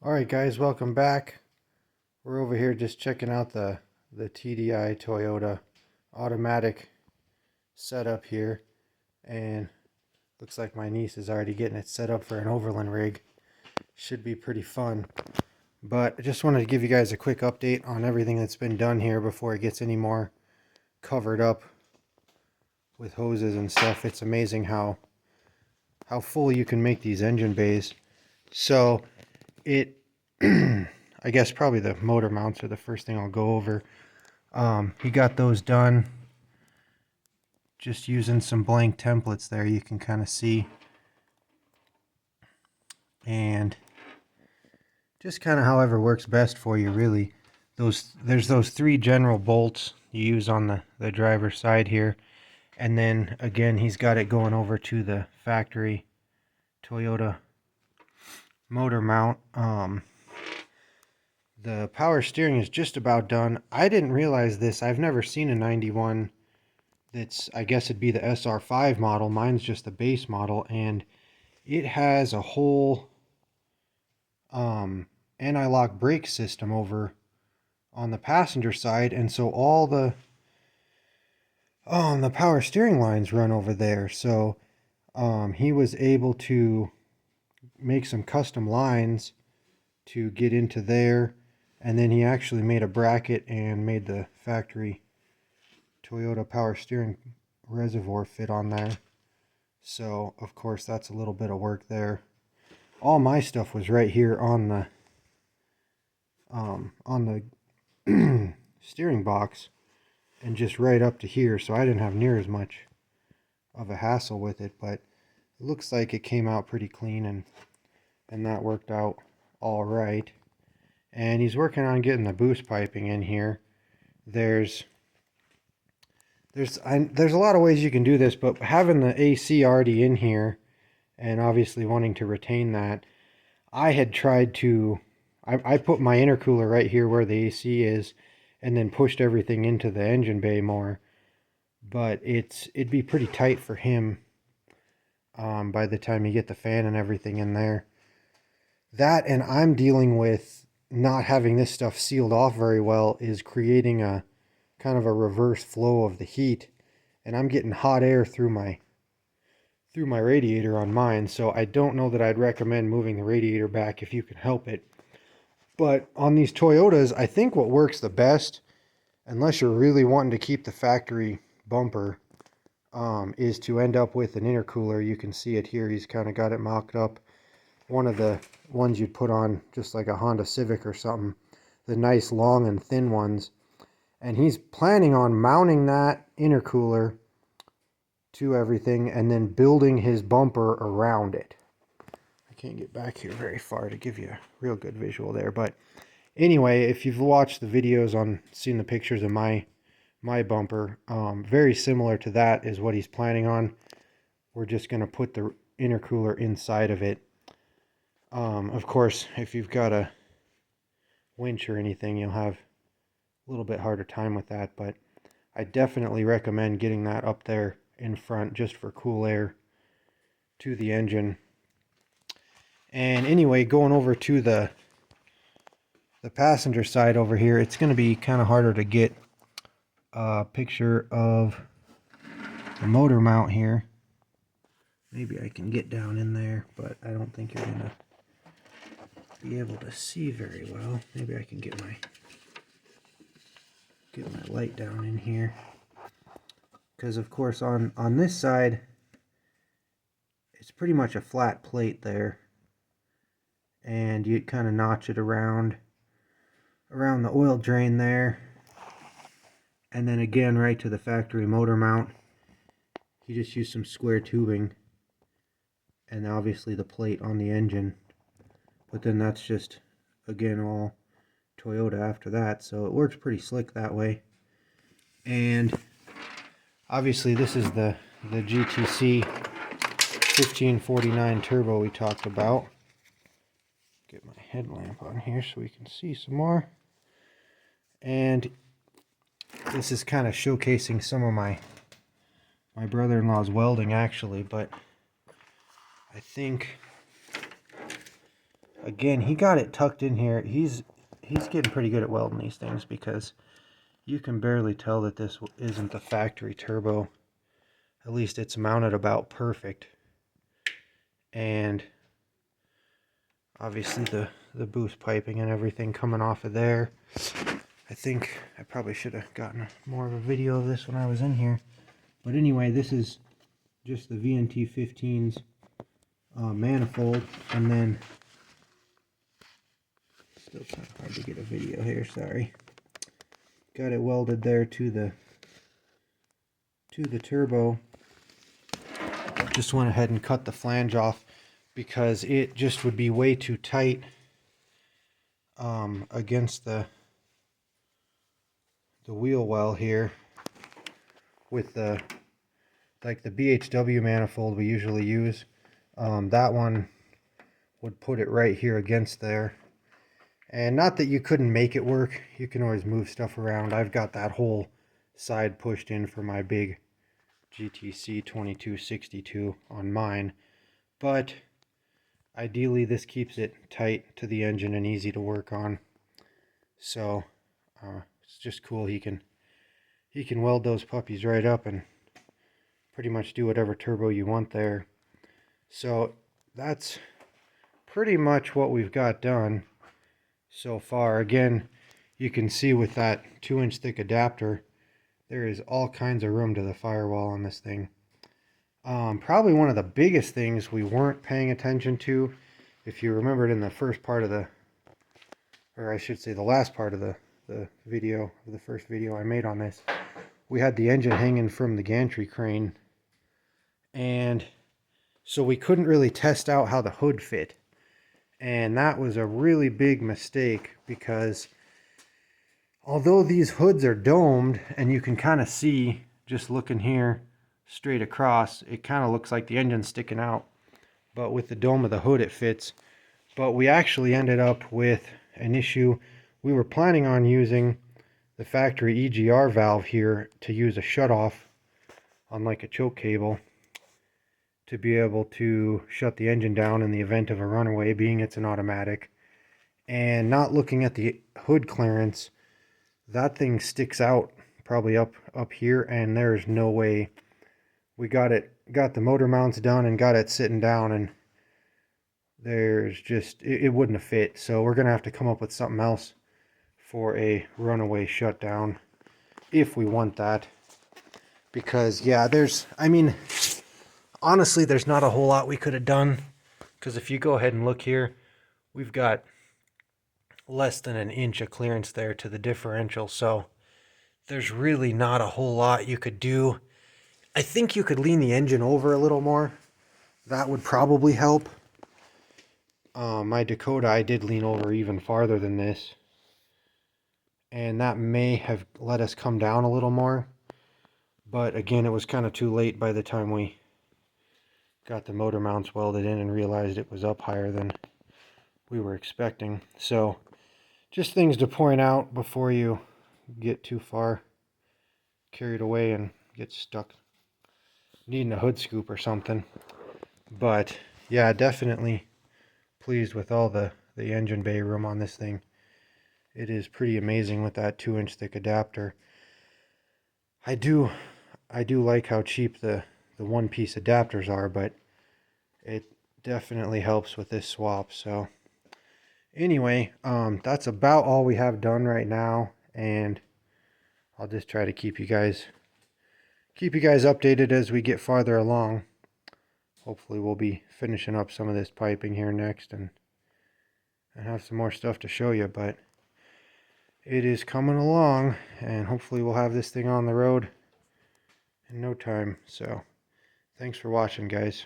Alright guys, welcome back. We're over here just checking out the TDI Toyota automatic setup here, and looks like my niece is already getting it set up for an overland rig. Should be pretty fun. But I just wanted to give you guys a quick update on everything that's been done here before it gets any more covered up with hoses and stuff. It's amazing how full you can make these engine bays. So it I guess probably the motor mounts are the first thing I'll go over. He got those done just using some blank templates there, you can kind of see, and just kind of however works best for you, really. There's those three general bolts you use on the driver's side here, and then again he's got it going over to the factory Toyota motor mount. The power steering is just about done. I didn't realize this. I've never seen a 91 that's, I guess it'd be the SR5 model. Mine's just the base model, and it has a whole anti-lock brake system over on the passenger side, and so all the power steering lines run over there. So he was able to make some custom lines to get into there, and then he actually made a bracket and made the factory Toyota power steering reservoir fit on there. So of course that's a little bit of work there. All my stuff was right here on the steering box and just right up to here, so I didn't have near as much of a hassle with it, but it looks like it came out pretty clean, and that worked out all right. And he's working on getting the boost piping in here. There's a lot of ways you can do this, but having the AC already in here and obviously wanting to retain that, I had tried to, I put my intercooler right here where the AC is and then pushed everything into the engine bay more, but it'd be pretty tight for him by the time you get the fan and everything in there. That, and I'm dealing with not having this stuff sealed off very well, is creating a kind of a reverse flow of the heat, and I'm getting hot air through my radiator on mine. So I don't know that I'd recommend moving the radiator back if you can help it. But on these Toyotas, I think what works the best, unless you're really wanting to keep the factory bumper, is to end up with an intercooler. You can see it here, he's kind of got it mocked up. One of the ones you'd put on just like a Honda Civic or something, the nice long and thin ones. And he's planning on mounting that intercooler to everything and then building his bumper around it. I can't get back here very far to give you a real good visual there, but anyway, if you've watched the videos on, seen the pictures of my bumper, very similar to that is what he's planning on. We're just going to put the intercooler inside of it. Of course, if you've got a winch or anything, you'll have a little bit harder time with that, but I definitely recommend getting that up there in front just for cool air to the engine. And anyway, going over to the passenger side over here, it's going to be kind of harder to get a picture of the motor mount here. Maybe I can get down in there, but I don't think you're going to be able to see very well. Maybe I can get my light down in here, because of course on this side it's pretty much a flat plate there, and you kind of notch it around the oil drain there, and then again right to the factory motor mount. You just use some square tubing and obviously the plate on the engine, but then that's just again all Toyota after that, so it works pretty slick that way. And obviously this is the GTC 1549 turbo we talked about. Get my headlamp on here so we can see some more. And this is kind of showcasing some of my brother-in-law's welding actually, but I think again, he got it tucked in here. He's getting pretty good at welding these things, because you can barely tell that this isn't the factory turbo. At least it's mounted about perfect. And obviously the boost piping and everything coming off of there. I think I probably should have gotten more of a video of this when I was in here. But anyway, this is just the VNT15's manifold, and then still kind of hard to get a video here, sorry. Got it welded there to the turbo. Just went ahead and cut the flange off because it just would be way too tight against the wheel well here with the BHW manifold we usually use. That one would put it right here against there. And not that you couldn't make it work, you can always move stuff around. I've got that whole side pushed in for my big GTC 2262 on mine, but ideally this keeps it tight to the engine and easy to work on. So it's just cool. He can weld those puppies right up and pretty much do whatever turbo you want there. So that's pretty much what we've got done so far. Again, you can see with that 2-inch thick adapter, there is all kinds of room to the firewall on this thing. Probably one of the biggest things we weren't paying attention to, if you remembered in the first part of the, or I should say the last part of the video, the first video I made on this, we had the engine hanging from the gantry crane, and so we couldn't really test out how the hood fit. And that was a really big mistake, because although these hoods are domed and you can kind of see, just looking here straight across, it kind of looks like the engine's sticking out, but with the dome of the hood it fits. But we actually ended up with an issue. We were planning on using the factory EGR valve here to use a shutoff on like a choke cable to be able to shut the engine down in the event of a runaway, being it's an automatic. And not looking at the hood clearance, that thing sticks out probably up here, and there's no way. We got the motor mounts done and got it sitting down, and there's just, it wouldn't have fit. So we're gonna have to come up with something else for a runaway shutdown if we want that. Because yeah, I mean, honestly, there's not a whole lot we could have done, because if you go ahead and look here, we've got less than an inch of clearance there to the differential, so there's really not a whole lot you could do. I think you could lean the engine over a little more. That would probably help. My Dakota, I did lean over even farther than this, and that may have let us come down a little more. But again, it was kind of too late by the time we got the motor mounts welded in and realized it was up higher than we were expecting. So just things to point out before you get too far carried away and get stuck needing a hood scoop or something. But yeah, definitely pleased with all the engine bay room on this thing. It is pretty amazing with that 2-inch thick adapter. I do like how cheap the one-piece adapters are, but it definitely helps with this swap. So anyway, that's about all we have done right now, and I'll just try to keep you guys updated as we get farther along. Hopefully we'll be finishing up some of this piping here next and have some more stuff to show you, but it is coming along, and hopefully we'll have this thing on the road in no time. So thanks for watching, guys.